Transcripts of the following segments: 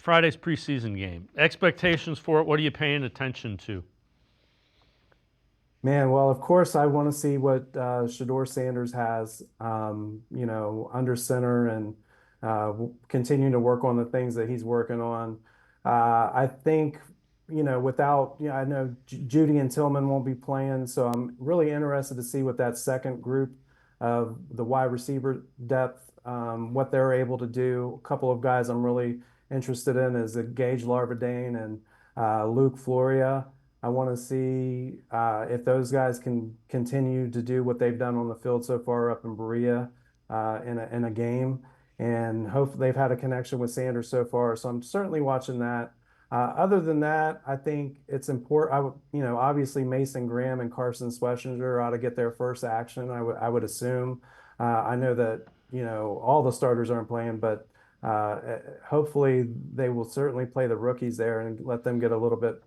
Friday's preseason game. Expectations for it. What are you paying attention to? Man, well, of course, I want to see what Shador Sanders has, under center and continuing to work on the things that he's working on. I think, I know Judy and Tillman won't be playing, so I'm really interested to see what that second group of the wide receiver depth, what they're able to do. A couple of guys I'm really interested in is Gage Larvadain and Luke Floria. I want to see if those guys can continue to do what they've done on the field so far up in Berea in a game. And hopefully they've had a connection with Sanders so far. So I'm certainly watching that. Other than that, I think it's important. Obviously Mason Graham and Carson Schlesinger ought to get their first action. I would assume. I know that all the starters aren't playing, but hopefully they will certainly play the rookies there and let them get a little bit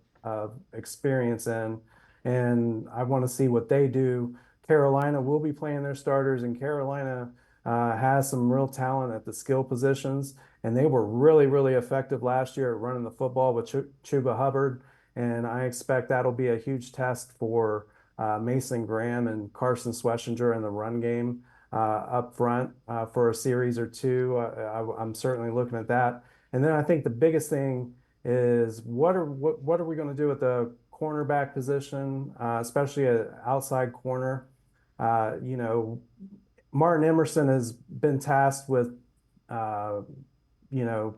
experience in. And I want to see what they do. Carolina will be playing their starters, and Carolina has some real talent at the skill positions. And they were really, really effective last year at running the football with Chuba Hubbard. And I expect that'll be a huge test for Mason Graham and Carson Schlesinger in the run game up front for a series or two. I'm certainly looking at that. And then I think the biggest thing is what are we going to do with the cornerback position, especially an outside corner? You know, Martin Emerson has been tasked with, uh, you know,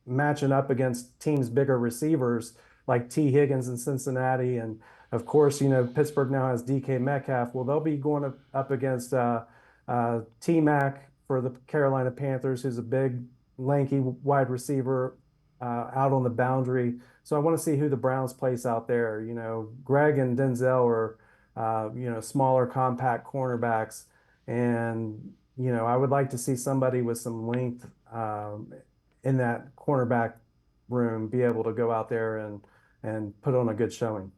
matching up against teams' bigger receivers like T. Higgins in Cincinnati, and of course, Pittsburgh now has DK Metcalf. Well, they'll be going up against T. Mac for the Carolina Panthers, who's a big, lanky wide receiver out on the boundary. So I want to see who the Browns place out there. Greg and Denzel are, smaller, compact cornerbacks, and I would like to see somebody with some length in that cornerback room be able to go out there and put on a good showing.